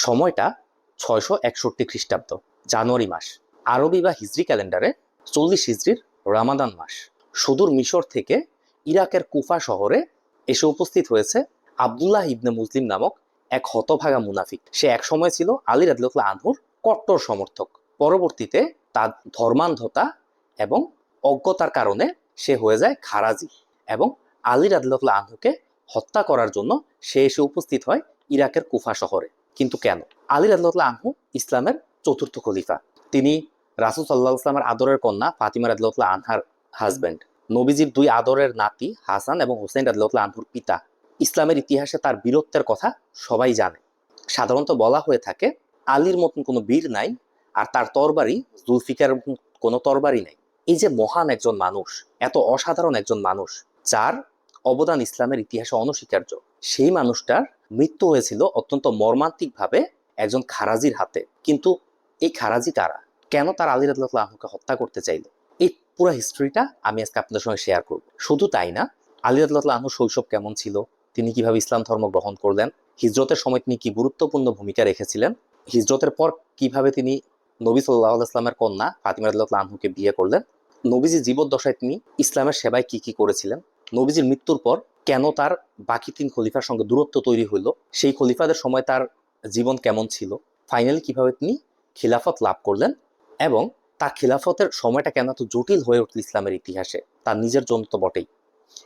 সময়টা 661 খ্রিস্টাব্দ, জানুয়ারি মাস। আরবি বা হিজরি ক্যালেন্ডারে 40 হিজরির রামাদান মাস। সুদূর মিশর থেকে ইরাকের কুফা শহরে এসে উপস্থিত হয়েছে আবদুল্লাহ ইবনে মুসলিম নামক এক হতভাগা মুনাফিক। সে এক সময় ছিল আলী রাদিয়াল্লাহু আনহুর কট্টর সমর্থক। পরবর্তীতে তার ধর্মান্ধতা এবং অজ্ঞতার কারণে সে হয়ে যায় খারাজি এবং আলী রাদিয়াল্লাহু আনহুকে হত্যা করার জন্য সে এসে উপস্থিত হয় ইরাকের কুফা শহরে। কিন্তু কেন? আলী রাদিয়াল্লাহু আনহু ইসলামের চতুর্থ খলিফা। তিনি রাসূল সাল্লাল্লাহু আলাইহি ওয়াসাল্লামের আদরের কন্যা ফাতিমা রাদিয়াল্লাহু আনহার হাজবেন্ড। নবীজির দুই আদরের নাতি হাসান এবং হোসেন রাদিয়াল্লাহু আনহুর পিতা। ইসলামের ইতিহাসে তার বীরত্বের কথা সবাই জানে। সাধারণত বলা হয়ে থাকে আলীর মতন কোনো বীর নাই, আর তার তরবারি জুলফিকার কোনো তরবারি নাই। এই যে মহান একজন মানুষ, এত অসাধারণ একজন মানুষ, যার অবদান ইসলামের ইতিহাসে অনস্বীকার্য, সেই মানুষটার মৃত্যু হয়েছিল অত্যন্ত মর্মান্তিকভাবে একজন খারাজির হাতে। কিন্তু এই খারাজি কারা? কেন তার আলী রাদিয়াল্লাহু আনহুকে হত্যা করতে চাইল? এই পুরো হিস্ট্রিটা আমি আজকে আপনাদের সঙ্গে শেয়ার করব। শুধু তাই না, আলী রাদিয়াল্লাহু আনহুর শৈশব কেমন ছিল, তিনি কিভাবে ইসলাম ধর্ম গ্রহণ করলেন, হিজরতের সময় তিনি কি গুরুত্বপূর্ণ ভূমিকা রেখেছিলেন, হিজরতের পর কিভাবে তিনি নবী সাল্লাল্লাহু আলাইহি ওয়াসাল্লামের কন্যা ফাতিমা রাদিয়াল্লাহু আনহুকে বিয়ে করলেন, নবীজি জীবদ্দশায় তিনি ইসলামের সেবায় কি কি করেছিলেন, নবীজির মৃত্যুর পর কেন তার বাকি 3 খলিফার সঙ্গে দূরত্ব তৈরি হইল, সেই খলিফাদের সময় তার জীবন কেমন ছিল, ফাইনালি কিভাবে তিনি খিলাফত লাভ করলেন, এবং তার খিলাফতের সময়টা কেন এত জটিল হয়ে উঠল ইসলামের ইতিহাসে, তার নিজের জন্য তো বটেই,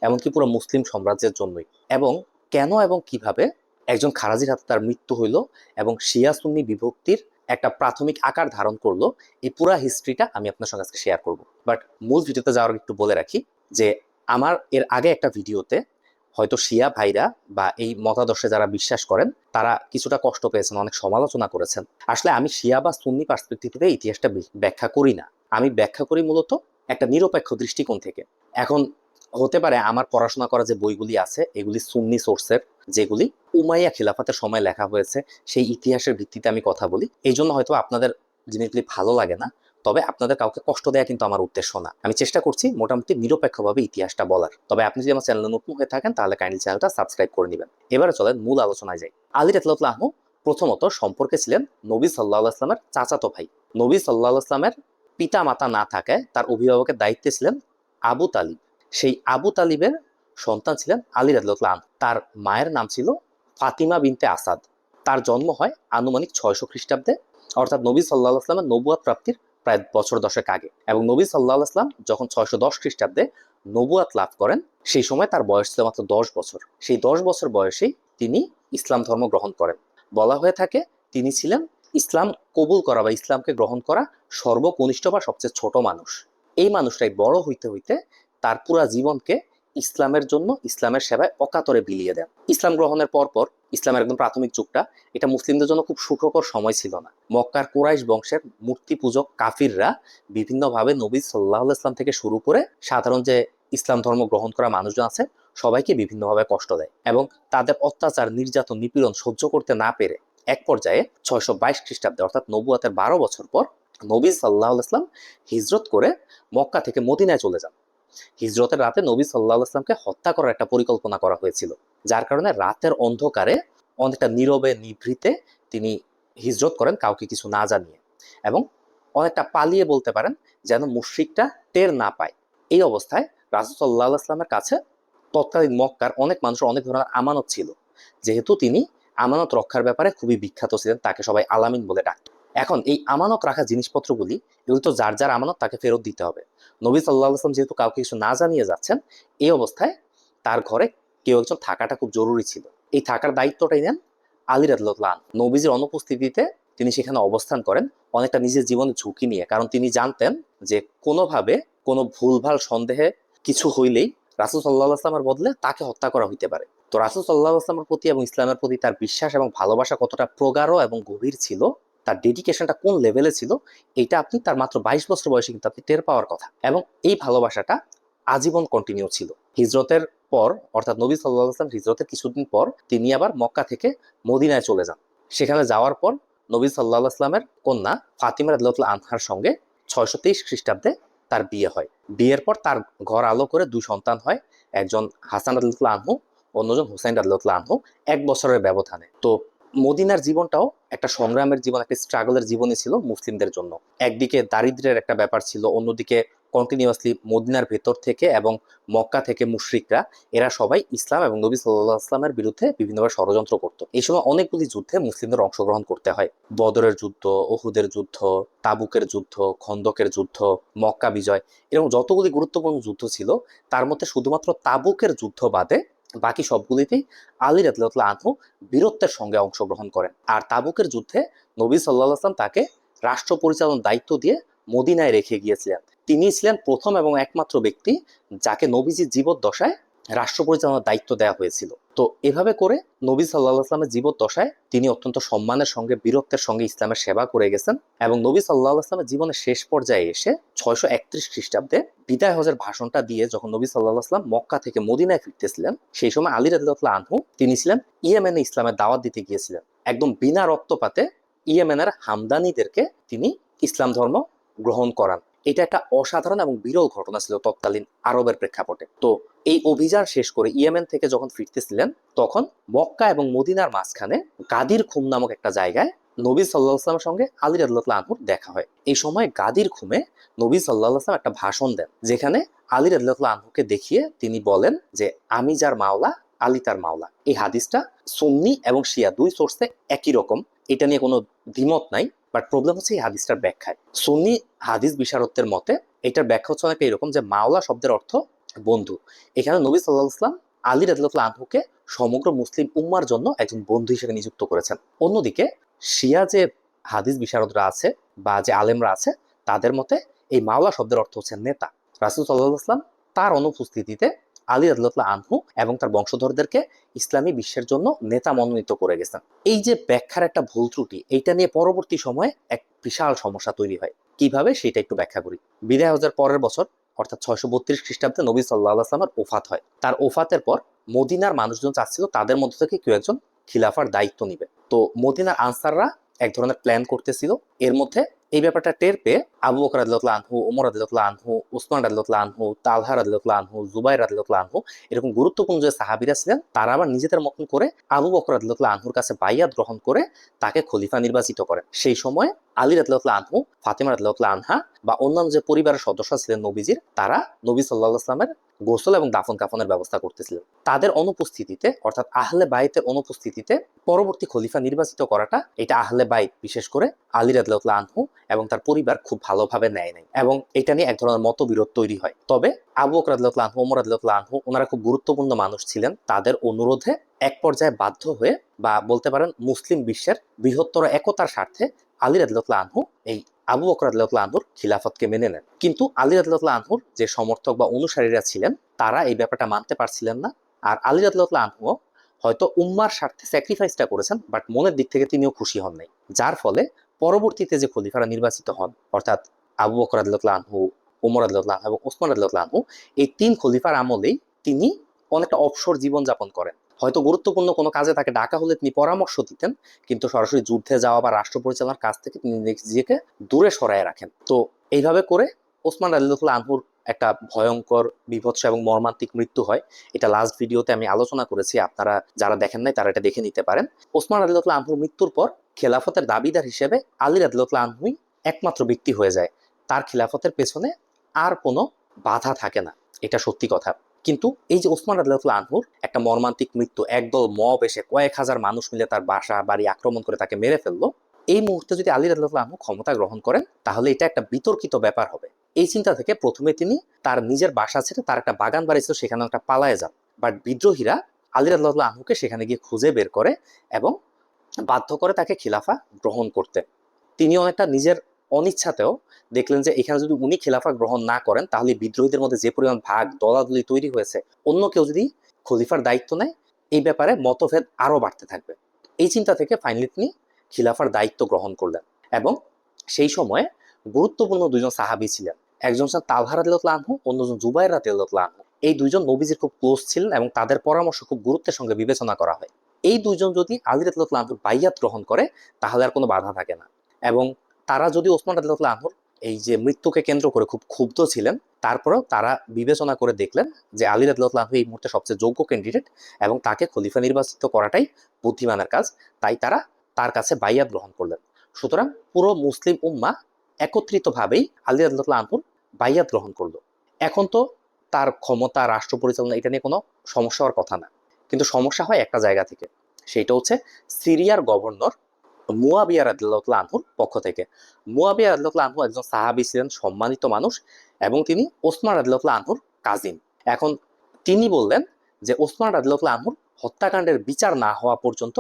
এমনকি পুরো মুসলিম সাম্রাজ্যের জন্যই, এবং কেন এবং কিভাবে একজন খারাজির হাতে তার মৃত্যু হইল এবং শিয়া সুন্নি বিভক্তির একটা প্রাথমিক আকার ধারণ করলো, এই পুরা হিস্ট্রিটা আমি আপনার সঙ্গে আজকে শেয়ার করব। বাট মূল ভিডিওতে যাওয়ার আগে একটু বলে রাখি যে আমার এর আগে একটা ভিডিওতে হয়তো শিয়া ভাইরা বা এই মতাদর্শে যারা বিশ্বাস করেন তারা কিছুটা কষ্ট পেয়েছেন, অনেক সমালোচনা করেছেন। আসলে আমি শিয়া বা সুন্নি পার্সপেক্টিভ থেকে ইতিহাসটা ব্যাখ্যা করি না, আমি ব্যাখ্যা করি মূলত একটা নিরপেক্ষ দৃষ্টিকোণ থেকে। এখন হতে পারে আমার পড়াশোনা করা যে বইগুলি আছে এগুলি সুন্নি সোর্সের, যেগুলি উমাইয়া খিলাফতের সময় লেখা হয়েছে, সেই ইতিহাসের ভিত্তিতে আমি কথা বলি। এই জন্য হয়তো আপনাদের জিনিসগুলি ভালো লাগে না, তবে আপনাদের কাউকে কষ্ট দেওয়া কিন্তু আমার উদ্দেশ্য না। আমি চেষ্টা করছি মোটামুটি নিরপেক্ষভাবে ইতিহাসটা বলার। তবে আপনি যদি আমার চ্যানেলে নতুন হয়ে থাকেন তাহলে কাইন্ডলি চ্যানেলটা সাবস্ক্রাইব করে নেবেন। এবারে চলেন মূল আলোচনায় যাই। আলী রাদিয়াল্লাহু আনহু প্রথমত সম্পর্কে ছিলেন নবী সাল্লাল্লাহু আলাইহি ওয়াসাল্লামের চাচাতো ভাই। নবী সাল্লাল্লাহু আলাইহি ওয়াসাল্লামের পিতা মাতা না থাকায় তার অভিভাবকের দায়িত্বে ছিলেন আবু তালিব। সেই আবু তালিবের সন্তান ছিলেন আলী রাদিয়াল্লাহু আনহু। তার মায়ের নাম ছিল ফাতিমা বিনতে আসাদ। তার জন্ম হয় আনুমানিক 600 খ্রিস্টাব্দে, অর্থাৎ নবী সাল্লাল্লাহু আলাইহি ওয়াসাল্লামের নবুয়ত প্রাপ্তির প্রায় বছর দশেক আগে। এবং নবী সাল্লাল্লাহু আলাইহি ওয়াসাল্লাম যখন 610 খ্রিস্টাব্দে নবুয়ত লাভ করেন, সেই সময় তার বয়স ছিল মাত্র 10 বছর। সেই 10 বছর বয়সেই তিনি ইসলাম ধর্ম গ্রহণ করেন। বলা হয়ে থাকে তিনি ছিলেন ইসলাম কবুল করা বা ইসলামকে গ্রহণ করা সর্বকনিষ্ঠ বা সবচেয়ে ছোট মানুষ। এই মানুষটাই বড় হইতে হইতে তার পুরা জীবনকে ইসলামের জন্য, ইসলামের সেবায় অকাতরে বিলিয়ে দেন। ইসলাম গ্রহণের পর ইসলামের একদম প্রাথমিক যুগটা এটা মুসলিমদের জন্য খুব সুখকর সময় ছিল না। মক্কার কুরাইশ বংশের মূর্তি পূজক কাফিররা বিভিন্নভাবে নবী সাল্লাল্লাহু আলাইহি ওয়াসাল্লাম থেকে শুরু করে সাধারণ যে ইসলাম ধর্ম গ্রহণ করা মানুষজন আছে সবাইকে বিভিন্নভাবে কষ্ট দেয়, এবং তাদের অত্যাচার, নির্যাতন, নিপীড়ন সহ্য করতে না পেরে এক পর্যায়ে 622 খ্রিস্টাব্দে অর্থাৎ নবুয়তের 12 বছর পর নবী সাল্লাল্লাহু আলাইহি ওয়াসাল্লাম হিজরত করে মক্কা থেকে মদিনায় চলে যান। হিজরতের রাতে নবী সাল্লাল্লাহু আলাইহি ওয়াসাল্লামকে হত্যা করার একটা পরিকল্পনা করা হয়েছিল, যার কারণে রাতের অন্ধকারে অনেকটা নীরবে নিভৃতে তিনি হিজরত করেন কাউকে কিছু না জানিয়ে, এবং অনেকটা পালিয়ে বলতে পারেন, যেন মুশরিকটা টের না পায়। এই অবস্থায় রাসূল সাল্লাল্লাহু আলাইহি ওয়াসাল্লামের কাছে তৎকালীন মক্কার অনেক মানুষের অনেক ধরনের আমানত ছিল। যেহেতু তিনি আমানত রক্ষার ব্যাপারে খুবই বিখ্যাত ছিলেন, তাকে সবাই আলামিন বলে ডাকত। এখন এই আমানত রাখা জিনিসপত্রগুলি এগুলি তো যার যার আমানত তাকে ফেরত দিতে হবে। নবী সাল্লাল্লাহু আলাইহি ওয়াসাল্লাম যেহেতু কাউকে কিছু না জানিয়ে যাচ্ছেন, এই অবস্থায় তার ঘরে কেউ একজন থাকাটা খুব জরুরি ছিল। এই থাকার দায়িত্বটাই নেন আলী রাদিয়াল্লাহু আনহু। নবীজির অনুপস্থিতিতে তিনি সেখানে অবস্থান করেন অনেকটা নিজের জীবনের ঝুঁকি নিয়ে, কারণ তিনি জানতেন যে কোনোভাবে কোনো ভুলভাল সন্দেহে কিছু হইলেই রাসূল সাল্লাল্লাহু আলাইহি ওয়াসাল্লামের বদলে তাকে হত্যা করা হইতে পারে। তো রাসূল সাল্লাল্লাহু আলাইহি ওয়াসাল্লামের প্রতি এবং ইসলামের প্রতি তার বিশ্বাস এবং ভালোবাসা কতটা প্রগাঢ় এবং গভীর ছিল, তার ডেডিকেশনটা কোন লেভেলে ছিল, এটা আপনি তার মাত্র 22 বছর বয়সে কিন্তু আপনি টের পাওয়ার কথা। এবং এই ভালোবাসাটা আজীবন কন্টিনিউ ছিল। হিজরতের পর অর্থাৎ নবী সাল্লাল্লাহু আলাইহি ওয়াসাল্লাম হিজরতের কিছুদিন পর তিনি আবার মক্কা থেকে মদিনায় চলে যান। সেখানে যাওয়ার পর নবী সাল্লাল্লাহু আলাইহি ওয়াসাল্লামের কন্যা ফাতিমা রাদিয়াল্লাহু আনহার সঙ্গে 623 খ্রিস্টাব্দে তার বিয়ে হয়। বিয়ের পর তার ঘর আলো করে 2 সন্তান হয়, একজন হাসান রাদিয়াল্লাহু আনহু, অন্যজন হুসাইন রাদিয়াল্লাহু আনহু, 1 বছরের ব্যবধানে। তো মদিনার জীবনটাও একটা সংগ্রামের জীবন, একটা স্ট্রাগলের জীবনই ছিল মুসলিমদের জন্য। একদিকে দারিদ্র্যের একটা ব্যাপার ছিল, অন্যদিকে কন্টিনিউয়াসলি মদিনার ভেতর থেকে এবং মক্কা থেকে মুশরিকরা, এরা সবাই ইসলাম এবং নবী সাল্লাল্লাহু আলাইহি ওয়াসাল্লামের বিরুদ্ধে বিভিন্নভাবে ষড়যন্ত্র করত। এই সময় অনেকগুলি যুদ্ধে মুসলিমদের অংশগ্রহণ করতে হয়। বদরের যুদ্ধ, উহুদের যুদ্ধ, তাবুকের যুদ্ধ, খন্দকের যুদ্ধ, মক্কা বিজয়, এরকম যতগুলি গুরুত্বপূর্ণ যুদ্ধ ছিল তার মধ্যে শুধুমাত্র তাবুকের যুদ্ধ বাদে বাকি সবগুলিতেই আলী রাদিয়াল্লাহু আনহু বীরত্বের সঙ্গে অংশগ্রহণ করেন। আর তাবুকের যুদ্ধে নবী সাল্লাল্লাহু আলাইহি ওয়াসাল্লাম তাকে রাষ্ট্র পরিচালনার দায়িত্ব দিয়ে মদিনায় রেখে গিয়েছিলেন। তিনি ছিলেন প্রথম এবং একমাত্র ব্যক্তি যাকে নবীজির জীবদ্দশায় রাষ্ট্র পরিচালনার দায়িত্ব দেওয়া হয়েছিল। তো এভাবে করে নবী সাল্লাল্লাহু আলাইহি ওয়াসাল্লামের জীবদ্দশায় তিনি অত্যন্ত সম্মানের সঙ্গে, বীরত্বের সঙ্গে ইসলামের সেবা করে গেছেন। এবং নবী সাল্লাল্লাহু আলাইহি ওয়াসাল্লামের জীবনের শেষ পর্যায়ে এসে 631 খ্রিস্টাব্দে বিদায় হজের ভাষণটা দিয়ে যখন নবী সাল্লাল্লাহু আলাইহি ওয়াসাল্লাম মক্কা থেকে মদিনায় ফিরতেছিলেন, সেই সময় আলী রাদিয়াল্লাহু আনহু তিনি ছিলেন ইয়েমেনে ইসলামের দাওয়াত দিতে গিয়েছিলেন। একদম বিনা রক্তপাতে ইয়েমেনের হামদানিদেরকে তিনি ইসলাম ধর্ম গ্রহণ করান। এটা একটা অসাধারণ এবং বিরল ঘটনা ছিল তৎকালীন আরবের প্রেক্ষাপটে। তো এই অভিযান শেষ করে ইয়েমেন থেকে যখন ফিরতেছিলেন, তখন মক্কা এবং মদিনার মাঝখানে গাদির খুম নামক একটা জায়গায় নবী সাল্লাল্লাহু আলাইহি ওয়াসাল্লামের সঙ্গে আলী রাদিয়াল্লাহু আনহুর দেখা হয়। এই সময় গাদির খুমে নবী সাল্লাল্লাহু আলাইহি ওয়াসাল্লাম একটা ভাষণ দেন, যেখানে আলী রাদিয়াল্লাহু আনহুকে দেখিয়ে তিনি বলেন যে আমি যার মাওলা, আলী তার মাওলা। এই হাদিসটা সুন্নি এবং শিয়া দুই সোর্সে একই রকম, এটা নিয়ে কোনো দ্বিমত নাই। বাট প্রবলেম হচ্ছে এই হাদিসটার ব্যাখ্যায়। সুন্নি হাদিস বিশারদদের মতে এটার ব্যাখ্যা হচ্ছে অনেকটা এরকম যে মাওলা শব্দের অর্থ বন্ধু। এখানে নবী সাল্লাল্লাহু আলাইহি ওয়াসাল্লাম আলী রাদিয়াল্লাহু আনহুকে সমগ্র মুসলিম উম্মার জন্য একজন বন্ধু হিসেবে নিযুক্ত করেছেন। অন্যদিকে শিয়া যে হাদিস বিশারদরা আছে বা যে আলেমরা আছে, তাদের মতে এই মাওলা শব্দের অর্থ হচ্ছে নেতা। রাসূল সাল্লাল্লাহু আলাইহি ওয়াসাল্লাম তার অনুপস্থিতিতে আলী রাদিয়াল্লাহু আনহু এবং তার বংশধরদেরকে ইসলামী বিশ্বের জন্য নেতা মনোনীত করে গেছেন। এই যে ব্যাখ্যার একটা ভুল ত্রুটি, এইটা নিয়ে পরবর্তী সময়ে এক বিশাল সমস্যা তৈরি হয়। কিভাবে, সেটা একটু ব্যাখ্যা করি। বিদায় হজের পরের বছর অর্থাৎ 632 খ্রিস্টাব্দে নবী সাল্লাল্লাহু আলাইহি ওয়াসাল্লামের ওফাত হয়। তার ওফাতের পর মদিনার মানুষজন চাচ্ছিল তাদের মধ্য থেকে কেউ একজন খিলাফার দায়িত্ব নিবে। তো মদিনার আনসাররা এক ধরনের প্ল্যান করতেছিল। এর মধ্যে এই ব্যাপারটা টের পেয়ে আবু বকর রাদিয়াল্লাহু আনহু, ওমর রাদিয়াল্লাহু আনহু, উসমান রাদিয়াল্লাহু আনহু, তালহা রাদিয়াল্লাহু আনহু, জুবাইর রাদিয়াল্লাহু আনহু, এরকম গুরুত্বপূর্ণ যে সাহাবীরা ছিলেন, তারা আবার নিজেদের মতন করে আবু বকর রাদিয়াল্লাহু আনহুর কাছে বাইয়াত গ্রহণ করে তাকে খলিফা নির্বাচিত করেন। সেই সময় আলী রাদিয়াল্লাহু আনহু, ফাতেমা রাদিয়াল্লাহু আনহা বা অন্যান্য যে পরিবারের সদস্য ছিলেন নবীজির, তারা নবী সাল্লাল্লাহু আলাইহি ওয়াসাল্লামের গোসল এবং দাফন কাফনের ব্যবস্থা করতেছিলেন। তাদের অনুপস্থিতিতে অর্থাৎ আহলে বাইতের অনুপস্থিতিতে পরবর্তী খলিফা নির্বাচিত করাটা, এটা আহলে বাইত বিশেষ করে আলী রাদিয়াল্লাহু আনহু এবং তার পরিবার খুব ভালোভাবে নেয় নাই এবং এটা নিয়ে এক ধরনের মতবিরোধ তৈরি হয়। তবে আবু বকর রাদিয়াল্লাহু আনহু, ওমর রাদিয়াল্লাহু আনহু, ওনারা খুব গুরুত্বপূর্ণ মানুষ ছিলেন। তাদের অনুরোধে এক পর্যায়ে বাধ্য হয়ে বা বলতে পারেন মুসলিম বিশ্বের বৃহত্তর একতার স্বার্থে আলী রাদিয়াল্লাহু আনহু এই আবু বকর রাদিয়াল্লাহু আনহুর খিলাফতকে মেনে নেন। কিন্তু আলী রাদিয়াল্লাহু আনহুর যে সমর্থক বা অনুসারীরা ছিলেন, তারা এই ব্যাপারটা মানতে পারছিলেন না। আর আলী রাদিয়াল্লাহু আনহু হয়তো উম্মার স্বার্থে স্যাক্রিফাইসটা করেছেন, বাট মনের দিক থেকে তিনিও খুশি হন নাই। যার ফলে পরবর্তীতে যে খলিফারা নির্বাচিত হন, অর্থাৎ আবু বকর রাদিয়াল্লাহু আনহু, ওমর রাদিয়াল্লাহু আনহু এবং ওসমান রাদিয়াল্লাহু আনহু, এই তিন খলিফার আমলেই তিনি অনেকটা অবসর জীবন যাপন করেন। হয়তো গুরুত্বপূর্ণ কোনো কাজে তাকে ডাকা হলে তিনি পরামর্শ দিতেন, কিন্তু সরাসরি যুদ্ধে যাওয়া বা রাষ্ট্র পরিচালনার কাজ থেকে তিনি নিজেকে দূরে সরায় রাখেন। তো এইভাবে করে ওসমান রাদিয়াল্লাহু আনহুর একটা ভয়ঙ্কর, বীভৎস এবং মর্মান্তিক মৃত্যু হয়। এটা লাস্ট ভিডিওতে আমি আলোচনা করেছি, আপনারা যারা দেখেন নাই তারা এটা দেখে নিতে পারেন। ওসমান রাদিয়াল্লাহু আনহুর মৃত্যুর পর খেলাফতের দাবিদার হিসেবে আলী রাদিয়াল্লাহু আনহুই একমাত্র ব্যক্তি হয়ে যায়। তার খিলাফতের পেছনে আর কোনো বাধা থাকে না, এটা সত্যি কথা। কিন্তু এই যে ওসমান রাদিয়াল্লাহু আনহুর একটা মর্মান্তিক মৃত্যু, একদল মব এসে কয়েক হাজার মানুষ মিলে তার বাসা বাড়ি আক্রমণ করে তাকে মেরে ফেললো, এই মুহূর্তে যদি আলী রাদিয়াল্লাহু আনহু ক্ষমতা গ্রহণ করেন, তাহলে এটা একটা বিতর্কিত ব্যাপার হবে। এই চিন্তা থেকে প্রথমে তিনি তার নিজের বাসা ছেড়ে, তার একটা বাগান বাড়ি ছিল সেখানে একটা পালায়ে যান। বাট বিদ্রোহীরা আলী রাদিয়াল্লাহু আনহুকে সেখানে গিয়ে খুঁজে বের করে এবং বাধ্য করে তাকে খিলাফা গ্রহণ করতে। তিনি অনেকটা নিজের অনিচ্ছাতেও দেখলেন যে এখানে যদি উনি খিলাফা গ্রহণ না করেন, তাহলে বিদ্রোহীদের মধ্যে যে পরিমাণ ভাগ দলাদলি তৈরি হয়েছে, অন্য কেউ যদি খলিফার দায়িত্ব নেয়, এই ব্যাপারে মতভেদ আরো বাড়তে থাকবে। এই চিন্তা থেকে ফাইনালি তিনি খিলাফার দায়িত্ব গ্রহণ করলেন। এবং সেই সময়ে গুরুত্বপূর্ণ দুইজন সাহাবী ছিলেন, একজন ছিলেন তালহা রাদিয়াল্লাহু আনহু, অন্যজন জুবাইর রাদিয়াল্লাহু আনহু। এই দুইজন নবীজির খুব ক্লোজ ছিলেন এবং তাদের পরামর্শ খুব গুরুত্বের সঙ্গে বিবেচনা করা হয়। এই দুইজন যদি আলী রাদিয়াল্লাহু আনহুর বাইয়াত গ্রহণ করে, তাহলে আর কোনো বাধা থাকে না। এবং তারা যদি ওসমান রাদিয়াল্লাহু আনহুর এই যে মৃত্যুকে কেন্দ্র করে খুব ক্ষুব্ধ ছিলেন, তারপরেও তারা বিবেচনা করে দেখলেন যে আলী রাদিয়াল্লাহু আনহু এই মুহূর্তে সবচেয়ে যোগ্য ক্যান্ডিডেট এবং তাকে খলিফা নির্বাচিত করাটাই বুদ্ধিমানের কাজ, তাই তারা তার কাছে বাইয়াত গ্রহণ করলেন। সুতরাং পুরো মুসলিম উম্মাহ একত্রিতভাবেই আলী রাদিয়াল্লাহু আনহুর বাইয়াত গ্রহণ করলো। এখন তো তার ক্ষমতা, রাষ্ট্র পরিচালনা, এটা নিয়ে কোনো সমস্যা হওয়ার কথা না, কিন্তু সমস্যা হয় একটা জায়গা থেকে, সেটা হচ্ছে সিরিয়ার গভর্নর মুয়াবিয়া রাদিয়াল্লাহু আনহুর পক্ষ থেকে। মুয়াবিয়া রাদিয়াল্লাহু আনহু একজন সাহাবী ছিলেন, সম্মানিত মানুষ, এবং তিনি ওসমান রাদিয়াল্লাহু আনহুর কাজিন। এখন তিনি বললেন যে ওসমান রাদিয়াল্লাহু আনহুর হত্যাকাণ্ডের বিচার না হওয়া পর্যন্ত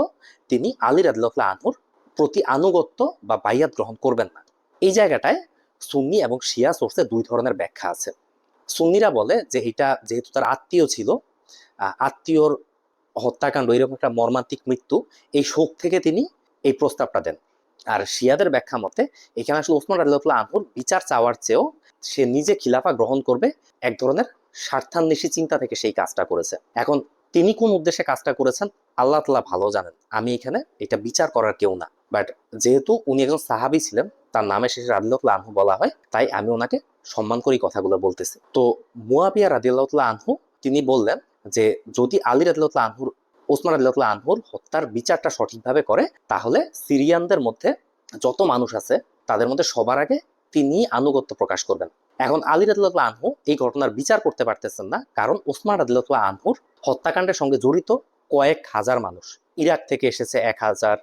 তিনি আলী রাদিয়াল্লাহু আনহুর প্রতি আনুগত্য বা বাইয়াত গ্রহণ করবেন না। এই জায়গাটায় সুন্নি এবং শিয়া সোর্সে দুই ধরনের ব্যাখ্যা আছে। সুন্নিরা বলে যে এটা যেহেতু তার আত্মীয় ছিল, আত্মীয়র হত্যাকাণ্ড, এরকম একটা মর্মান্তিক মৃত্যু, এই শোক থেকে তিনি এই প্রস্তাবটা দেন। আর শিয়াদের ব্যাখ্যা মতে এখানে আসলে ওসমান রাদিয়াল্লাহু আনহুর বিচার চাওয়ার চেয়েও সে নিজে খিলাফা গ্রহণ করবে এক ধরনের স্বার্থান্বেষী চিন্তা থেকে সেই কাজটা করেছে। এখন তিনি কোন উদ্দেশ্যে কাজটা করেছেন আল্লাহ তাআলা ভালো জানেন, আমি এখানে এটা বিচার করার কেউ না। বাট যেহেতু উনি একজন সাহাবী ছিলেন, তার নামে শেষে রাদিয়াল্লাহু আনহু বলা হয়, তাই আমি ওনাকে সম্মান করি কথাগুলো বলতেছি। তো মুয়াবিয়া রাদিয়াল্লাহু আনহু তিনি বললেন যে যদি আলী রাদিয়াল্লাহু আনহুর ওসমান রাদিয়াল্লাহু আনহুর হত্যার বিচারটা সঠিকভাবে করে, তাহলে সিরিয়ানদের মধ্যে যত মানুষ আছে তাদের মধ্যে সবার আগে তিনি আনুগত্য প্রকাশ করবেন। এখন আলী রাদিয়াল্লাহু আনহু এই ঘটনার বিচার করতে পারতেছেন না, কারণ ওসমান রাদিয়াল্লাহু আনহুর হত্যাকাণ্ডের সঙ্গে জড়িত কয়েক হাজার মানুষ। ইরাক থেকে এসেছে 1000,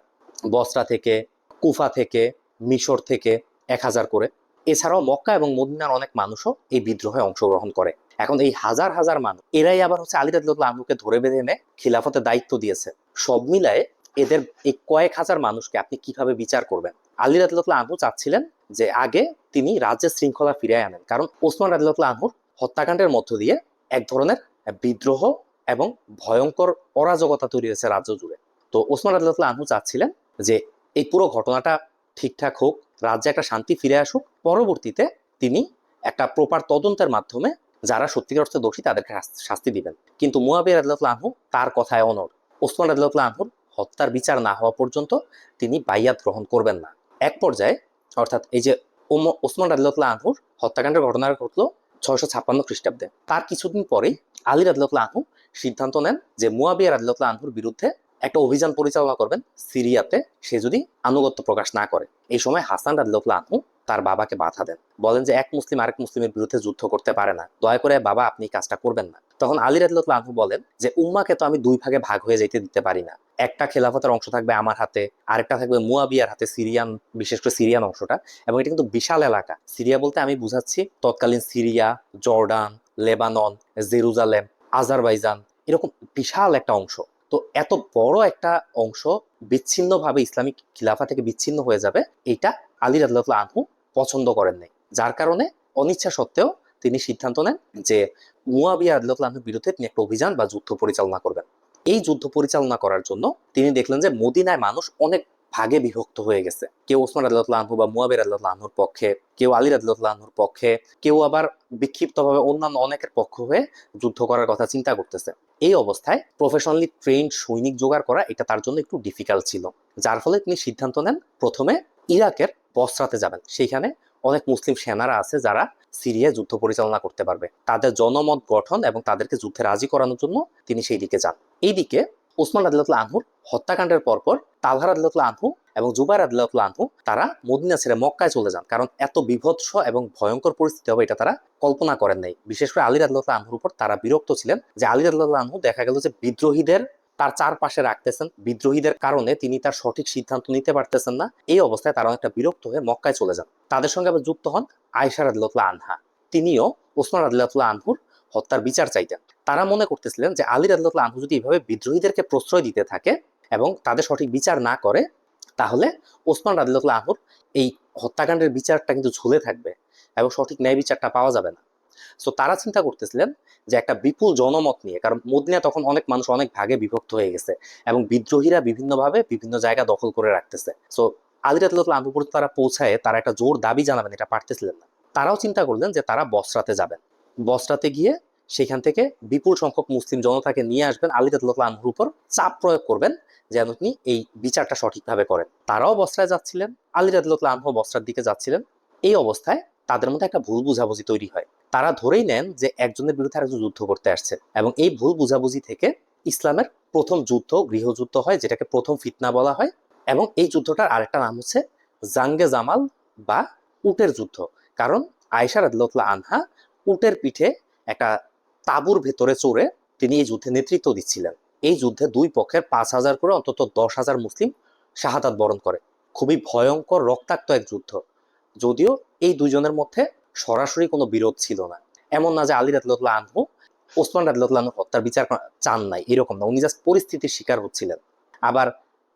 বসরা থেকে, কুফা থেকে, মিশর থেকে 1000 করে। এছাড়াও মক্কা এবং মদিনার অনেক মানুষও এই বিদ্রোহে অংশগ্রহণ করে। এখন এই হাজার হাজার মানুষ, এরাই আবার হচ্ছে আলী রাদিয়াল্লাহু আনহুকে ধরে বেঁধে এনে খিলাফতের দায়িত্ব দিয়েছে। সব মিলায়ে এদের এই কয়েক হাজার মানুষকে আপনি কিভাবে বিচার করবেন? আলী রাদিয়াল্লাহু আনহু চাচ্ছিলেন যে আগে তিনি রাজ্যের শৃঙ্খলা ফিরিয়ে আনেন, কারণ ওসমান রাদিয়াল্লাহু আনহুর হত্যাকাণ্ডের মধ্য দিয়ে এক ধরনের বিদ্রোহ এবং ভয়ঙ্কর অরাজকতা তৈরি হয়েছে রাজ্য জুড়ে। তো ওসমান রাদিয়াল্লাহু আনহু চাচ্ছিলেন যে এই পুরো ঘটনাটা ঠিকঠাক হোক, রাজ্যে একটা শান্তি ফিরে আসুক, পরবর্তীতে তিনি একটা প্রপার তদন্তের মাধ্যমে যারা সত্যিকার অর্থে দোষী তাদেরকে শাস্তি দিবেন। কিন্তু মুয়াবিয়া রাদিয়াল্লাহু আনহু তার কথায় অনড়। ওসমান রাদিয়াল্লাহু আনহুর হত্যার বিচার না হওয়া পর্যন্ত তিনি বাইয়াত গ্রহণ করবেন না। এক পর্যায়ে, অর্থাৎ এই যে ওসমান রাদিয়াল্লাহু আনহুর হত্যাকাণ্ডের ঘটনা ঘটলো 656 খ্রিস্টাব্দে, তার কিছুদিন পরেই আলী রাদিয়াল্লাহু আনহু সিদ্ধান্ত নেন যে মুয়াবিয়া রাদিয়াল্লাহু আনহুর বিরুদ্ধে একটা অভিযান পরিচালনা করবেন সিরিয়াতে, সে যদি আনুগত্য প্রকাশ না করে। এই সময় হাসান রাদিয়াল্লাহু আনহু তার বাবাকে বাধা দেন, বলেন যে এক মুসলিম আরেক মুসলিমের বিরুদ্ধে যুদ্ধ করতে পারে না, দয়া করে বাবা আপনি কাজটা করবেন না। তখন আলী রাদিয়াল্লাহু আনহু বলেন যে উম্মাকে তো আমি দুই ভাগে ভাগ হয়ে যেতে দিতে পারি না, একটা খেলাফতের অংশ থাকবে আমার হাতে, আরেকটা থাকবে মুয়াবিয়ার হাতে, সিরিয়ান, বিশেষ করে সিরিয়ান অংশটা। এবং এটা কিন্তু বিশাল এলাকা। সিরিয়া বলতে আমি বুঝাচ্ছি তৎকালীন Syria, Jordan, Lebanon, Jerusalem, Azerbaijan, এরকম বিশাল একটা অংশ। তো এত বড় একটা অংশ বিচ্ছিন্নভাবে ইসলামিক খিলাফা থেকে বিচ্ছিন্ন হয়ে যাবে, এটা আলী রাদিয়াল্লাহু আনহু পছন্দ করেন নাই। যার কারণে অনিচ্ছা সত্ত্বেও তিনি সিদ্ধান্ত নেন যে মুয়াবিয়া রাদিয়াল্লাহু আনহুর বিরুদ্ধে তিনি একটা অভিযান বা যুদ্ধ পরিচালনা করবেন। এই যুদ্ধ পরিচালনা করার জন্য তিনি দেখলেন যে মদিনায় মানুষ অনেক ভাগে বিভক্ত হয়ে গেছে। কেউ ওসমান রাদিয়াল্লাহু আনহু বা মুয়াবিয়া রাদিয়াল্লাহু আনহুর পক্ষে, কেউ আলী রাদিয়াল্লাহু আনহুর পক্ষে, কেউ আবার বিক্ষিপ্তভাবে অন্যান্য অনেকের পক্ষ হয়ে যুদ্ধ করার কথা চিন্তা করতেছে। এই অবস্থায় প্রফেশনালি ট্রেন্ড সৈনিক জোগাড় করা এটা তার জন্য একটু ডিফিকাল্ট ছিল। যার ফলে তিনি সিদ্ধান্ত নেন প্রথমে ইরাকের বসরাতে যাবেন। সেইখানে অনেক মুসলিম সেনারা আছে যারা সিরিয়ায় যুদ্ধ পরিচালনা করতে পারবে। তাদের জনমত গঠন এবং তাদেরকে যুদ্ধে রাজি করানোর জন্য তিনি সেই দিকে যান। এইদিকে ওসমান রাদিয়াল্লাহু আনহুর হত্যাকাণ্ডের পরপর তালহা রাদিয়াল্লাহু আনহু এবং জুবাইর রাদিয়াল্লাহু আনহু তারা মদিনা ছেড়ে মক্কায় চলে যান, কারণ এত বিভৎস এবং ভয়ঙ্কর পরিস্থিতি হবে এটা তারা কল্পনা করেন নাই। বিশেষ করে আলী রাদিয়াল্লাহু আনহুর উপর তারা বিরক্ত ছিলেন যে আলী রাদিয়াল্লাহু আনহু দেখা গেল যে বিদ্রোহীদের তার চারপাশে রাখতেছেন, বিদ্রোহীদের কারণে তিনি তার সঠিক সিদ্ধান্ত নিতে পারতেছেন না। এই অবস্থায় তারা অনেকটা বিরক্ত হয়ে মক্কায় চলে যান। তাদের সঙ্গে আবার যুক্ত হন আয়েশা রাদিয়াল্লাহু আনহা, তিনিও ওসমান রাদিয়াল্লাহু আনহুর হত্যার বিচার চাইতেন। তারা মনে করতেছিলেন যে আলী রাদিয়াল্লাহু আনহু যদি এভাবে বিদ্রোহীদেরকে প্রশ্রয় দিতে থাকে এবং তাদের সঠিক বিচার না করে, তাহলে ওসমান রাদিয়াল্লাহু আনহুর এই হত্যাকাণ্ডের বিচারটা কিন্তু ঝুলে থাকবে এবং সঠিক ন্যায় বিচারটা পাওয়া যাবে না। সো তারা চিন্তা করতেছিলেন যে একটা বিপুল জনমত নিয়ে, কারণ মদিনা তখন অনেক মানুষ অনেক ভাগে বিভক্ত হয়ে গেছে এবং বিদ্রোহীরা বিভিন্নভাবে বিভিন্ন জায়গা দখল করে রাখতেছে। সো আলী রাদিয়াল্লাহু আনহু পর্যন্ত তারা পৌঁছায় তারা একটা জোর দাবি জানাবেন, এটা পারতেছিলেন না। তারাও চিন্তা করলেন যে তারা বসরাতে যাবেন, বসরাতে গিয়ে সেখান থেকে বিপুল সংখ্যক মুসলিম জনতাকে নিয়ে আসবেন, আলী রাদিয়াল্লাহু আনহুর উপর চাপ প্রয়োগ করবেন যেন তিনি এই বিচারটা সঠিকভাবে করেন। তারাও বসরায় যাচ্ছিলেন, আলী রাদিয়াল্লাহু আনহু বসরার দিকে যাচ্ছিলেন। এই অবস্থায় তাদের মধ্যে একটা ভুল বুঝাবুঝি তৈরি হয়। তারা ধরেই নেন যে একজনের বিরুদ্ধে আরেকজন যুদ্ধ করতে আসছে, এবং এই ভুল বুঝাবুঝি থেকে ইসলামের প্রথম যুদ্ধ গৃহযুদ্ধ হয়, যেটাকে প্রথম ফিতনা বলা হয়। এবং এই যুদ্ধটার আরেকটা নাম হচ্ছে জাঙ্গে জামাল বা উটের যুদ্ধ। কারণ আয়েশা রাদিয়াল্লাহু আনহা উটের পিঠে একটা তাঁবুর ভেতরে চড়ে তিনি এই যুদ্ধে নেতৃত্ব দিচ্ছিলেন। এই যুদ্ধে দুই পক্ষের 5,000 করে অন্তত 10,000 মুসলিম শাহাদাত বরণ করে। খুবই ভয়ঙ্কর রক্তাক্ত এক যুদ্ধ। যদিও এই দুইজনের মধ্যে সরাসরি কোনো বিরোধ ছিল না। এমন না যে আলী রাদিয়াল্লাহু আনহু ওসমান রাদিয়াল্লাহু আনহুর হত্যার বিচার চান নাই, এরকম না, উনি জাস্ট পরিস্থিতির শিকার হচ্ছিলেন। আবার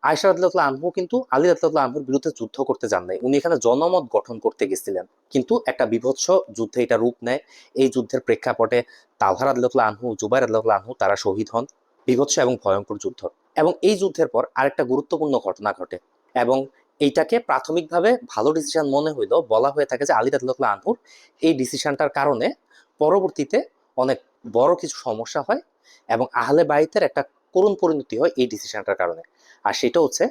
আয়েশা রাদিয়াল্লাহু আনহু কিন্তু আলী রাদিয়াল্লাহু আনহুর বিরুদ্ধে যুদ্ধ করতে যান নাই, উনি এখানে জনমত গঠন করতে গেছিলেন। কিন্তু একটা বিভৎস যুদ্ধে এটা রূপ নেয়। এই যুদ্ধের প্রেক্ষাপটে তালহা রাদিয়াল্লাহু আনহু, জুবাইর রাদিয়াল্লাহু আনহু তারা শহীদ হন। বিভৎস এবং ভয়ঙ্কর যুদ্ধ। এবং এই যুদ্ধের পর আরেকটা গুরুত্বপূর্ণ ঘটনা ঘটে, এবং এইটাকে প্রাথমিকভাবে ভালো ডিসিশন মনে হইলেও বলা হয়ে থাকে যে আলী রাদিয়াল্লাহু আনহুর এই ডিসিশনটার কারণে পরবর্তীতে অনেক বড় কিছু সমস্যা হয়, এবং আহলে বাইতের একটা করুণ পরিণতি হয় এই ডিসিশনটার কারণে। আর সেটা হচ্ছে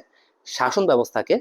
শাসন ব্যবস্থাকে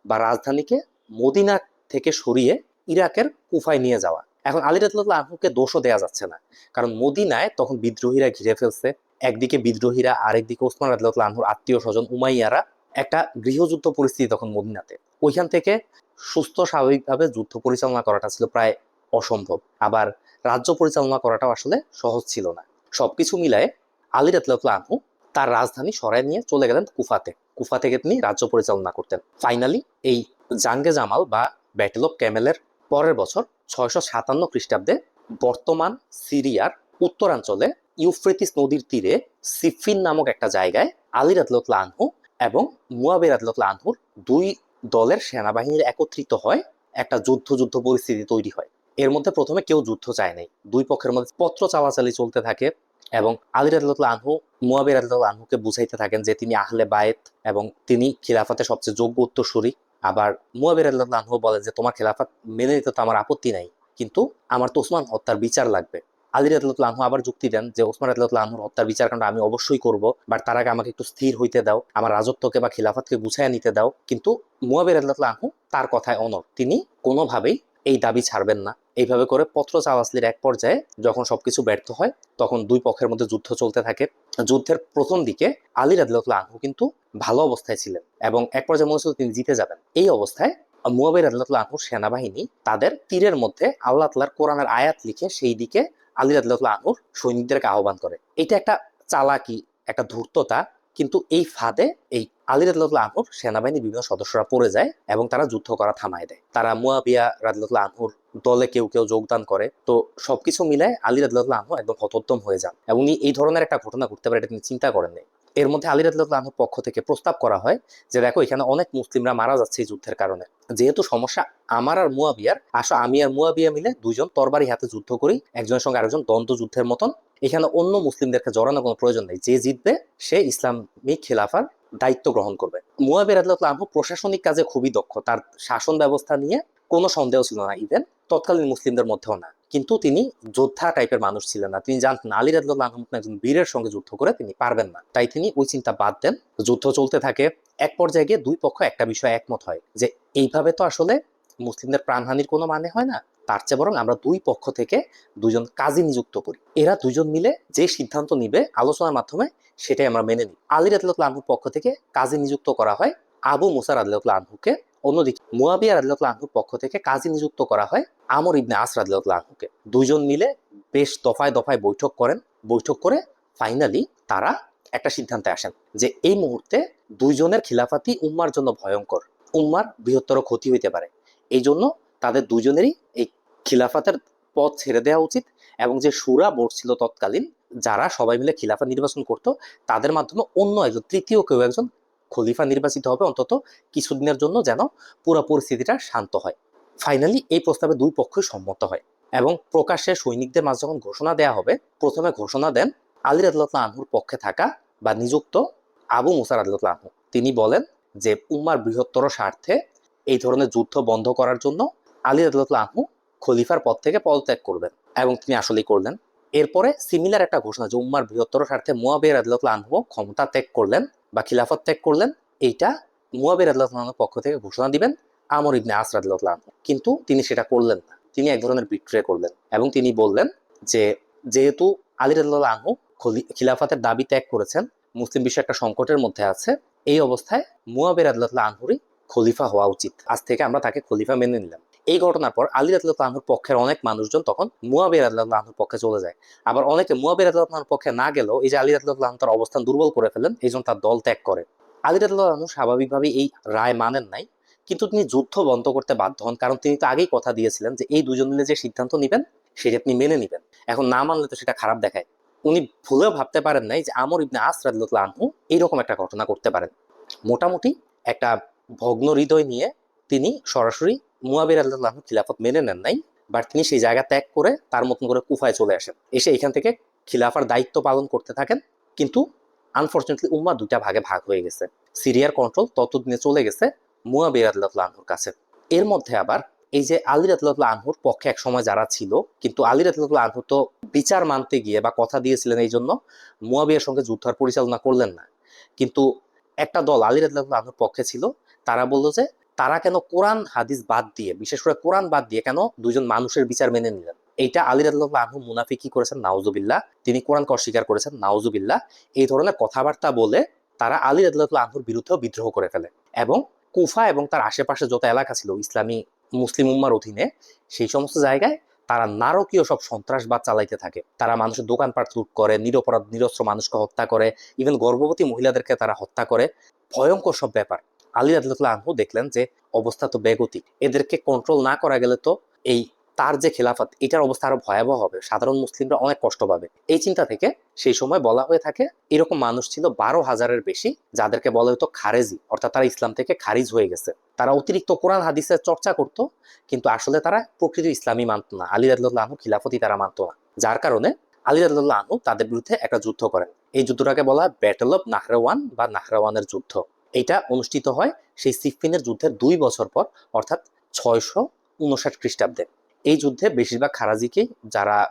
বা রাজধানীকে মদিনা থেকে সরিয়ে ইরাকের কুফায় নিয়ে যাওয়া। এখন আলী রাদিয়াল্লাহু আনহুকে দোষও দেওয়া যাচ্ছে না, কারণ মদিনায় তখন বিদ্রোহীরা ঘিরে ফেলছে। একদিকে বিদ্রোহীরা, আরেকদিকে ওসমান রাদিয়াল্লাহু আনহুর আত্মীয় স্বজন উমাইয়ারা। একটা গৃহযুদ্ধ পরিস্থিতি তখন মদিনাতে। ওইখান থেকে সুস্থ স্বাভাবিকভাবে যুদ্ধ পরিচালনা করাটা ছিল প্রায় অসম্ভব। আবার রাজ্য পরিচালনা করাটাও আসলে সহজ ছিল না। সবকিছু মিলায়ে আলী রাদিয়াল্লাহু আনহু তার রাজধানী সরায় নিয়ে চলে গেলেন কুফাতে। কুফা থেকে তিনি রাজ্য পরিচালনা করতেন। ফাইনালি এই জাঙ্গে জামাল বা ব্যাটেল অফ ক্যামেলের পরের বছর 657 খ্রিস্টাব্দে বর্তমান সিরিয়ার উত্তরাঞ্চলে ইউফ্রেটিস নদীর তীরে সিফিন নামক একটা জায়গায় আলী রাদিয়াল্লাহু আনহু এবং মুয়াবিয়া রাদিয়াল্লাহু আনহুর দুই দলের সেনাবাহিনীর একত্রিত হয়, একটা যুদ্ধ পরিস্থিতি তৈরি হয়। এর মধ্যে প্রথমে কেউ যুদ্ধ চায় নাই, দুই পক্ষের মধ্যে পত্র চালাচালি চলতে থাকে, এবং আলী রাদিয়াল্লাহু আনহু মুয়াবিয়া রাদিয়াল্লাহু আনহুকে বুঝাইতে থাকেন যে তিনি আহলে বায়েত এবং তিনি খিলাফতে সবচেয়ে যোগ্য উত্তরসূরি। আবার মুয়াবিয়া রাদিয়াল্লাহু আনহু বলেন যে তোমার খেলাফত মেনে নিতে তো আমার আপত্তি নাই, কিন্তু আমার তো ওসমান হত্যার বিচার লাগবে। আলী রাদিয়াল্লাহু আনহু আবার যুক্তি দেন যে ওসমান রাদিয়াল্লাহু আনহুর হত্যার বিচার কাণ্ড আমি অবশ্যই করব, বাট তার আগে আমাকে একটু স্থির হইতে দাও, আমার রাজত্বকে বা খিলাফতকে গুছাইয়া নিতে দাও। কিন্তু মুয়াবিয়া রাদিয়াল্লাহু আনহু তার কথায় অনড়, তিনি কোনোভাবেই এই দাবি ছাড়বেন না। এইভাবে করে পত্র চাওয়াচলির এক পর্যায়ে যখন সবকিছু ব্যর্থ হয়, তখন দুই পক্ষের মধ্যে যুদ্ধ চলতে থাকে। যুদ্ধের প্রথম দিকে আলী রাদিয়াল্লাহু আনহু কিন্তু ভালো অবস্থায় ছিলেন, এবং এক পর্যায়ে মনে হচ্ছিল তিনি জিতে যাবেন। এই অবস্থায় মুয়াবিয়া রাদিয়াল্লাহু আনহুর সেনাবাহিনী তাদের তীরের মধ্যে আল্লাহ তাআলার কোরআনের আয়াত লিখে সেই দিকে আলী রাদিয়াল্লাহু আনহুর সৈনিকদেরকে আহ্বান করে। এটা একটা চালাকি, একটা ধূর্ততা। কিন্তু এই ফাঁদে এই আলী রাদিয়াল্লাহু আনহুর সেনাবাহিনীর বিভিন্ন সদস্যরা পড়ে যায়, এবং তারা যুদ্ধ করা থামায় দেয়। তারা মুয়াবিয়া রাদিয়াল্লাহু আনহুর দলে কেউ কেউ যোগদান করে। তো সবকিছু মিলায় আলী রাদিয়াল্লাহু আনহু একদম হতোদ্যম হয়ে যান, এবং এই ধরনের একটা ঘটনা ঘটতে পারে এটা তিনি চিন্তা করেন নাই। এর মধ্যে আলী রাদিয়াল্লাহু আনহুর পক্ষ থেকে প্রস্তাব করা হয় যে দেখো, এখানে অনেক মুসলিমরা মারা যাচ্ছে এই যুদ্ধের কারণে, যেহেতু সমস্যা আমার আর মুয়াবিয়ার, আসো আমি আর মুয়াবিয়া মিলে দুইজন তরবারি হাতে যুদ্ধ করি, একজনের সঙ্গে আরেকজন দ্বন্দ্ব যুদ্ধের মতন। এখানে অন্য মুসলিমদেরকে জড়ানোর কোনো প্রয়োজন নেই, যে জিতবে সে ইসলামিক খেলাফার দায়িত্ব গ্রহণ করবে। মুয়াবিয়া রাদিয়াল্লাহু আনহু প্রশাসনিক কাজে খুবই দক্ষ, তার শাসন ব্যবস্থা নিয়ে কোনো সন্দেহ ছিল না, ইভেন তৎকালীন মুসলিমদের মধ্যেও না। কিন্তু তিনি যোদ্ধা টাইপের মানুষ ছিলেন না, তিনি জানতেন আলী রাদিয়াল্লাহু আনহু একজন বীরের সঙ্গে যুদ্ধ করে তিনি পারবেন না, তাই তিনি ওই চিন্তা বাদ দেন। যুদ্ধ চলতে থাকে। এক পর্যায়ে গিয়ে দুই পক্ষ একটা বিষয়ে একমত হয় যে এইভাবে তো আসলে মুসলিমদের প্রাণহানির কোনো মানে হয় না, তার চেয়ে বরং আমরা দুই পক্ষ থেকে দুজন কাজী নিযুক্ত করি, এরা দুজন মিলে যে সিদ্ধান্ত নিবে আলোচনার মাধ্যমে সেটাই আমরা মেনে নিই। আলী রাদিয়াল্লাহু আনহুর পক্ষ থেকে কাজী নিযুক্ত করা হয় আবু মুসা রাদিয়াল্লাহু আনহুকে। অন্যদিকে মুয়াবিয়া রাদিয়াল্লাহু আনহুর পক্ষ থেকে কাজী নিযুক্ত করা হয় আমর ইবনে আস রাদিয়াল্লাহু আনহুকে। দুইজন মিলে বেশ দফায় দফায় বৈঠক করেন। বৈঠক করে ফাইনালি তারা একটা সিদ্ধান্তে আসেন যে এই মুহূর্তে দুইজনের খিলাফাতি উম্মার জন্য ভয়ঙ্কর, উম্মার বৃহত্তর ক্ষতি হইতে পারে। এই জন্য তাদের দুজনেরই এই খিলাফাতের পথ ছেড়ে দেওয়া উচিত, এবং যে শুরা বোর্ড ছিল তৎকালীন, যারা সবাই মিলে খিলাফা নির্বাচন করত, তাদের মাধ্যমে অন্য একজন, তৃতীয় কেউ একজন খলিফা নির্বাচিত হবে অন্তত কিছুদিনের জন্য, যেন পুরো পরিস্থিতিটা শান্ত হয়। ফাইনালি এই প্রস্তাবে দুই পক্ষই সম্মত হয়, এবং প্রকাশ্যে সৈনিকদের মাঝে যখন ঘোষণা দেয়া হবে, প্রথমে ঘোষণা দেন আলী রাদিয়াল্লাহু আনহুর পক্ষে থাকা বা নিযুক্ত আবু মুসা রাদিয়াল্লাহু আনহু। তিনি বলেন যে উম্মার বৃহত্তর স্বার্থে এই ধরনের যুদ্ধ বন্ধ করার জন্য আলী রাদিয়াল্লাহু আনহু খলিফার পদ থেকে পদত্যাগ করবেন, এবং তিনি আসলেই করলেন। এরপরে সিমিলার একটা ঘোষণা যে উম্মার বৃহত্তর স্বার্থে মুয়াবিয়া রাদিয়াল্লাহু আনহু ক্ষমতা ত্যাগ করলেন বা খিলাফত ত্যাগ করলেন, এইটা মুয়াবিয়া রাদিয়াল্লাহু আনহুর পক্ষ থেকে ঘোষণা দিবেন আমর ইবনে আস রাদিয়াল্লাহু আনহু, কিন্তু তিনি সেটা করলেন না। তিনি এক ধরনের বিট্রে করলেন এবং তিনি বললেন যে যেহেতু আলী রাদিয়াল্লাহু আনহু খিলাফতের দাবি ত্যাগ করেছেন, মুসলিম বিশ্ব একটা সংকটের মধ্যে আছে, এই অবস্থায় মুয়াবিয়া রাদিয়াল্লাহু আনহুরই খলিফা হওয়া উচিত, আজ থেকে আমরা তাকে খলিফা মেনে নিলাম। এই ঘটনার পর আলী রাদিয়াল্লাহু আনহুর পক্ষের অনেক মানুষজন তখন মুয়াবিয়া রাদিয়াল্লাহু আনহুর পক্ষে চলে যায়। আবার অনেকে মুয়াবিয়া রাদিয়াল্লাহু আনহুর পক্ষে না গেলেও এই যে আলী রাদিয়াল্লাহু আনহু তার অবস্থান দুর্বল করে ফেলেন, এই জন্য তার দল ত্যাগ করে। আলী রাদিয়াল্লাহু আনহু স্বাভাবিকভাবেই এই রায় মানেন নাই, কিন্তু তিনি যুদ্ধ বন্ধ করতে বাধ্য হন, কারণ তিনি তো আগেই কথা দিয়েছিলেন যে এই দুজন মিলে যে সিদ্ধান্ত নেবেন সেটা আপনি মেনে নিবেন। এখন না মানলে তো সেটা খারাপ দেখায়। উনি ভুলেও ভাবতে পারেন নাই যে আমর ইবনে আস রাদিয়াল্লাহু আনহু এইরকম একটা ঘটনা করতে পারেন। মোটামুটি একটা ভগ্ন হৃদয় নিয়ে তিনি সরাসরি মুয়াবিয়া রাদিয়াল্লাহু আনহু খিলাফত মেনে নেন নাই, বাট তিনি সেই জায়গা ত্যাগ করে তার মতন করে কুফায় চলে আসেন, এসে এখান থেকে খিলাফার দায়িত্ব পালন করতে থাকেন। কিন্তু আনফরচুনেটলি উম্মাহ দুইটা ভাগে ভাগ হয়ে গেছে, সিরিয়ার কন্ট্রোল ততদিনে চলে গেছে মুয়াবিয়া রাদিয়াল্লাহু আনহুর কাছে। এর মধ্যে আবার এই যে আলী রাদিয়াল্লাহু আনহুর পক্ষে এক সময় যারা ছিল, কিন্তু আলী রাদিয়াল্লাহু আনহু তো বিচার মানতে গিয়ে বা কথা দিয়েছিলেন এই জন্য মুয়াবিয়ার সঙ্গে যুদ্ধ আর পরিচালনা করলেন না, কিন্তু একটা দল আলী রাদিয়াল্লাহু আনহুর পক্ষে ছিল, তারা বলল যে তারা কেন কোরআন হাদিস বাদ দিয়ে, বিশেষ করে কোরআন বাদ দিয়ে কেন দুইজন মানুষের বিচার মেনে নিলেন। এইটা আলী রাদিয়াল্লাহু আনহু মুনাফিকি করেছেন, নাউজুবিল্লাহ, তিনি কোরআনকে অস্বীকার করেছেন, নাউজুবিল্লাহ। এই ধরনের কথাবার্তা বলে তারা আলী রাদিয়াল্লাহু আনহুর বিরুদ্ধেও বিদ্রোহ করে ফেলে এবং কুফা এবং তার আশেপাশে যত এলাকা ছিল ইসলামী মুসলিম উম্মার অধীনে, সেই সমস্ত জায়গায় তারা নারকীয় সব সন্ত্রাসবাদ চালাইতে থাকে। তারা মানুষের দোকানপাট লুট করে, নিরপরাধ নিরস্ত্র মানুষকে হত্যা করে, ইভেন গর্ভবতী মহিলাদেরকে তারা হত্যা করে, ভয়ঙ্কর সব ব্যাপার। আলী রাদিয়াল্লাহু আনহু দেখলেন যে অবস্থা তো বেগতিক, এদেরকে কন্ট্রোল না করা গেলে তো এই তার যে খেলাফত এটার অবস্থা আরো ভয়াবহ হবে, সাধারণ মুসলিমরা অনেক কষ্ট পাবে। এই চিন্তা থেকে সেই সময় বলা হয়ে থাকে এরকম মানুষ ছিল 12,000-এর বেশি, যাদেরকে বলা হতো খারেজি, অর্থাৎ তারা ইসলাম থেকে খারিজ হয়ে গেছে। তারা অতিরিক্ত কোরআন হাদিসের চর্চা করত, কিন্তু আসলে তারা প্রকৃত ইসলামী মানত না, আলী রাদিয়াল্লাহু আনহু খিলাফতই তারা মানত না। যার কারণে আলী রাদিয়াল্লাহু আনহু তাদের বিরুদ্ধে একটা যুদ্ধ করেন। এই যুদ্ধটাকে বলা হয় ব্যাটল অফ নাহরাওয়ান বা নাহরাওয়ানের যুদ্ধ। এটা অনুষ্ঠিত হয় সেই সিফফিনের যুদ্ধের 2 বছর পর, অর্থাৎ 659 খ্রিস্টাব্দে। এই যুদ্ধে বেশিরভাগ খারাজিকে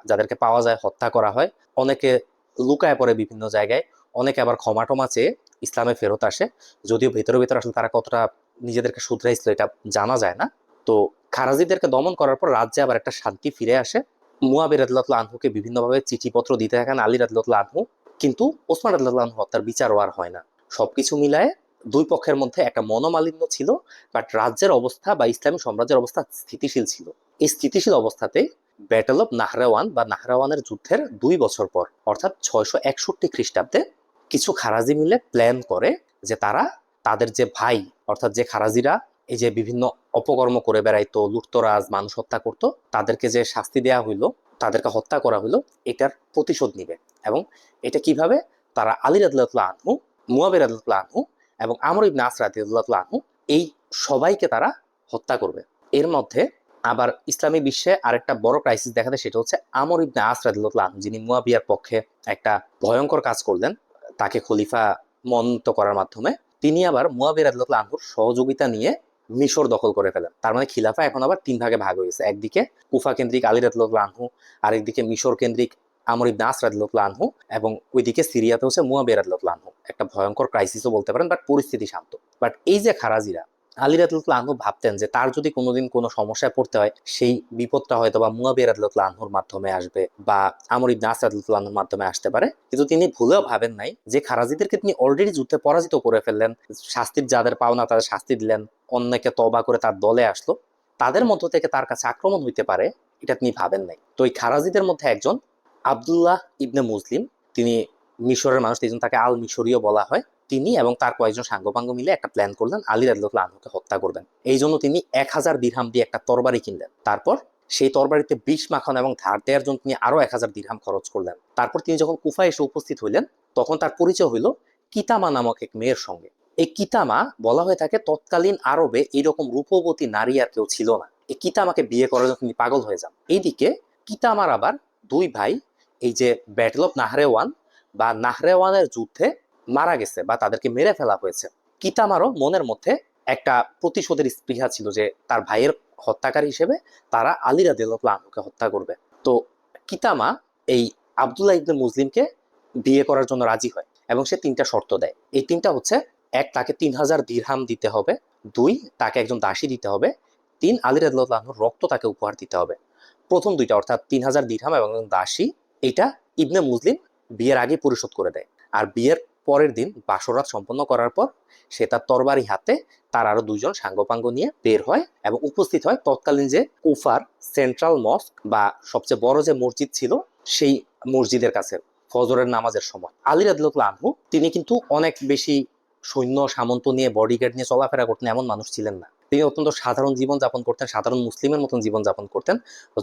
যাদেরকে পাওয়া যায় হত্যা করা হয়, অনেকে লুকায় পড়ে বিভিন্ন জায়গায়, অনেকে আবার ক্ষমা টমা চেয়ে ইসলামে ফেরত আসে, যদিও ভেতরে ভেতরে আসলে তারা কতটা নিজেদেরকে শুধরাইছিল এটা জানা যায় না। তো খারাজিদেরকে দমন করার পর রাজ্যে আবার একটা শান্তি ফিরে আসে। মুয়াবিয়া রাদিয়াল্লাহু আনহুকে বিভিন্নভাবে চিঠিপত্র দিতে থাকেন আলী রাদিয়াল্লাহু আনহু, কিন্তু ওসমান রাদিয়াল্লাহু আনহু হত্যার বিচারও আর হয় না। সবকিছু মিলায় দুই পক্ষের মধ্যে একটা মনোমালিন্য ছিল, বাট রাজ্যের অবস্থা বা ইসলামী সাম্রাজ্যের অবস্থা স্থিতিশীল ছিল। এই স্থিতিশীল অবস্থাতে ব্যাটল অফ নাহরাওয়ান বা নাহরাওয়ানের যুদ্ধের 2 বছর পর, অর্থাৎ 661 খ্রিস্টাব্দে, কিছু খারাজি মিলে প্ল্যান করে যে তারা তাদের যে ভাই, অর্থাৎ যে খারাজিরা এই যে বিভিন্ন অপকর্ম করে বেড়াইতো, লুটতরাজ, মানুষ হত্যা করতো, তাদেরকে যে শাস্তি দেয়া হইলো, তাদেরকে হত্যা করা হইলো, এটার প্রতিশোধ নিবে। এবং এটা কিভাবে, তারা আলী রাদিয়াল্লাহু আনহু, মুয়াবিয়া রাদিয়াল্লাহু আনহু এবং আমর ইবনে আস রাদিয়াল্লাহু আনহু এই সবাইকে তারা হত্যা করবে। এর মধ্যে আবার ইসলামী বিশ্বে আরেকটা বড় ক্রাইসিস দেখা দেয়, সেটা হচ্ছে আমর ইবনে আস রাদিয়াল্লাহু আনহু, যিনি মুয়াবিয়ার পক্ষে একটা ভয়ঙ্কর কাজ করলেন তাকে খলিফা মনোনীত করার মাধ্যমে, তিনি আবার মুয়াবিয়া রাদিয়াল্লাহু আনহুর সহযোগিতা নিয়ে মিশর দখল করে ফেলেন। তার মানে খিলাফা এখন আবার 3 ভাগে ভাগ হয়েছে, একদিকে কুফা কেন্দ্রিক আলী রাদিয়াল্লাহু আনহু, আরেকদিকে মিশর কেন্দ্রিক আমর ইবনে আস রাদিয়াল্লাহু আনহু, এবং ওইদিকে সিরিয়াতে হচ্ছে মুয়াবিয়া রাদিয়াল্লাহু আনহু। একটা ভয়ঙ্কর ক্রাইসিসও বলতে পারেন, বাট পরিস্থিতি শান্ত। বাট এই যে খারাজিরা, আলী রাদিয়াল্লাহু আনহু ভাবতেন যে তার যদি কোনোদিন কোনো সমস্যায় পড়তে হয়, সেই বিপদটা হয়তো বা মুয়াবিয়া রাদিয়াল্লাহু আনহুর মাধ্যমে আসবে বা আমর ইবনে আস রাদিয়াল্লাহু আনহুর মাধ্যমে আসতে পারে। কিন্তু তিনি ভুলেও ভাবেন নাই যে খারাজিদেরকে তিনি অলরেডি যুদ্ধে পরাজিত করে ফেললেন, শাস্তির যাদের পাওনা তাদের শাস্তি দিলেন, অন্যকে তওবা করে তার দলে আসলো, তাদের মধ্য থেকে তার কাছে আক্রমণ হইতে পারে, এটা তিনি ভাবেন নাই। তো এই খারাজিদের মধ্যে একজন আব্দুল্লাহ ইবনে মুসলিম, তিনি মিশরের মানুষ, এই জন্য তাকে আল মিশরীয় বলা হয়। তিনি এবং তার কয়েকজন সাঙ্গপাঙ্গ মিলে একটা প্ল্যান করলেন আলী রাদিয়াল্লাহু আনহুকে হত্যা করবেন। এই জন্য তিনি 1000 দিরহাম দিয়ে একটা তরবারি কিনলেন। তারপর সেই তরবারিতে বিষ মাখানো এবং ধার দেওয়ার জন্য তিনি আরো 1000 দিরহাম খরচ করলেন। তারপর তিনি যখন কুফায় এসে উপস্থিত হইলেন, তখন তার পরিচয় হইল কিতামা নামক এক মেয়ের সঙ্গে। এই কিতামা, বলা হয়ে থাকে তৎকালীন আরবে এইরকম রূপবতী নারী আর কেউ ছিল না। এই কিতামাকে বিয়ে করার জন্য তিনি পাগল হয়ে যান। এইদিকে কিতামার আবার 2 ভাই এই যে ব্যাটল অফ নাহরেওয়ান বা নাহরেওয়ানের যুদ্ধে মারা গেছে বা তাদেরকে মেরে ফেলা হয়েছে। কিতামারও মনের মধ্যে একটা প্রতিশোধের স্পৃহা ছিল যে তার ভাইয়ের হত্যাকারী হিসেবে তারা আলী রাদিয়াল্লাহু আনহুকে হত্যা করবে। তো কিতামা এই আব্দুল্লাহ ইবনে মুসলিমকে বিয়ে করার জন্য রাজি হয় এবং সে 3টা শর্ত দেয়। এই 3টা হচ্ছে: 1, তাকে 3000 দিরহাম দিতে হবে; 2, তাকে একজন দাসী দিতে হবে; 3, আলী রাদিয়াল্লাহু আনহুর রক্ত তাকে উপহার দিতে হবে। প্রথম দুইটা অর্থাৎ 3000 দিরহাম এবং দাসী এটা ইবনে মুসলিম বিয়ের আগে পরিশোধ করে দেয়। আর বিয়ের পরের দিন বাসরাত সম্পন্ন করার পর সে তার তরবারি হাতে তার আরো দুইজন সাঙ্গপাঙ্গ নিয়ে বের হয় এবং উপস্থিত হয় তৎকালীন যে কুফার সেন্ট্রাল মস্ক বা সবচেয়ে বড় যে মসজিদ ছিল সেই মসজিদের কাছে ফজরের নামাজের সময়। আলী রাদিয়াল্লাহু আনহু তিনি কিন্তু অনেক বেশি সৈন্য সামন্ত নিয়ে বডিগার্ড নিয়ে চলাফেরা করতেন এমন মানুষ ছিলেন না। তিনি অত্যন্ত সাধারণ জীবন যাপন করতেন, সাধারণ মুসলিমের মতন জীবন যাপন করতেন,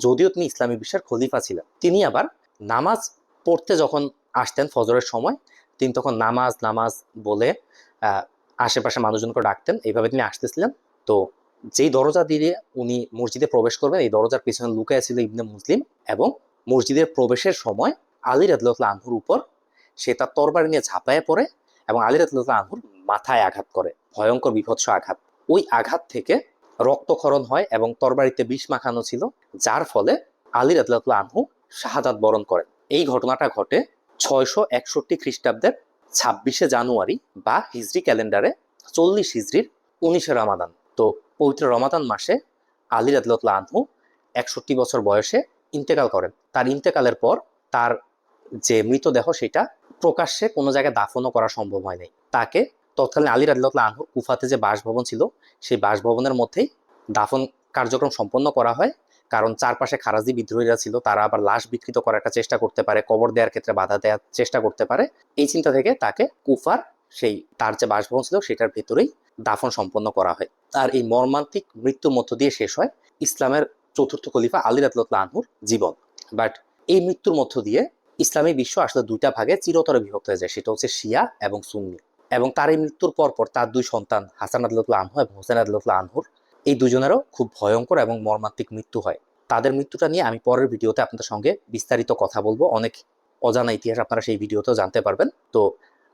যদিও তিনি ইসলামী বিশ্বের খলিফা ছিলেন। তিনি আবার নামাজ পড়তে যখন আসতেন ফজরের সময় তিনি তখন নামাজ নামাজ বলে আশেপাশে মানুষজনকে ডাকতেন। এইভাবে তিনি আসতেছিলেন। তো যেই দরজা দিয়ে উনি মসজিদে প্রবেশ করবেন এই দরজার পিছনে লুকায় ছিল ইবনে মুসলিম এবং মসজিদের প্রবেশের সময় আলী রাদিয়াল্লাহু আনহুর উপর সে তার তরবারি নিয়ে ঝাঁপায় পড়ে এবং আলী রাদিয়াল্লাহু আনহুর মাথায় আঘাত করে, ভয়ঙ্কর বিভৎস আঘাত। ওই আঘাত থেকে রক্তক্ষরণ হয় এবং তরবারিতে বিষ মাখানো ছিল, যার ফলে আলী রাদিয়াল্লাহু আনহু শাহাদাত বরণ করেন। এই ঘটনাটা ঘটে 661 খ্রিস্টাব্দের 26শে জানুয়ারি বা হিজরি ক্যালেন্ডারে 40 হিজরির 19শে রমাদান। তো পবিত্র রমাদান মাসে আলী রাদিয়াল্লাহু আনহু 61 বছর বয়সে ইন্তেকাল করেন। তার ইন্তেকালের পর তার যে মৃতদেহ সেটা প্রকাশ্যে কোনো জায়গায় দাফনও করা সম্ভব হয় নাই। তাকে তৎকালীন আলী রাদিয়াল্লাহু আনহুর কুফাতে যে বাসভবন ছিল সেই বাসভবনের মধ্যেই দাফন কার্যক্রম সম্পন্ন করা হয়, কারণ চারপাশে খারাজি বিদ্রোহীরা ছিল, তারা আবার লাশ বিকৃত করার একটা চেষ্টা করতে পারে, কবর দেওয়ার ক্ষেত্রে বাধা দেওয়ার চেষ্টা করতে পারে। এই চিন্তা থেকে তাকে কুফার সেই তার যে বাসভবন ছিল সেটার ভেতরেই দাফন সম্পন্ন করা হয়। আর এই মর্মান্তিক মৃত্যুর মধ্য দিয়ে শেষ হয় ইসলামের চতুর্থ খলিফা আলী রাদিয়াল্লাহু আনহুর জীবন। বাট এই মৃত্যুর মধ্য দিয়ে ইসলামী বিশ্ব আসলে দুইটা ভাগে চিরতরে বিভক্ত হয়ে যায়, সেটা হচ্ছে শিয়া এবং সুন্নি। এবং তার এই মৃত্যুর পর তার দুই সন্তান হাসান রাদিয়াল্লাহু আনহু এবং হোসেন রাদিয়াল্লাহু আনহুর এই দুজনেরও খুব ভয়ঙ্কর এবং মর্মান্তিক মৃত্যু হয়। তাদের মৃত্যুটা নিয়ে আমি পরের ভিডিওতে আপনাদের সঙ্গে বিস্তারিত কথা বলবো, অনেক অজানা ইতিহাস আপনারা সেই ভিডিওতেও জানতে পারবেন। তো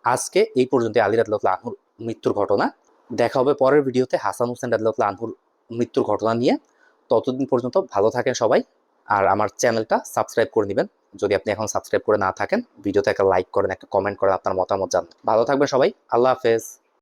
আজকে এই পর্যন্ত আলী রাদিয়াল্লাহু আনহুর মৃত্যুর ঘটনা। দেখা হবে পরের ভিডিওতে হাসান হোসেন রাদিয়াল্লাহু আনহুর মৃত্যুর ঘটনা নিয়ে। ততদিন পর্যন্ত ভালো থাকেন সবাই, আর আমার চ্যানেলটা সাবস্ক্রাইব করে নেবেন যদি আপনি এখন সাবস্ক্রাইব করে না থাকেন। ভিডিওতে একটা লাইক করেন, একটা কমেন্ট করেন, আপনার মতামত জানান। ভালো থাকবেন সবাই, আল্লাহ হাফেজ।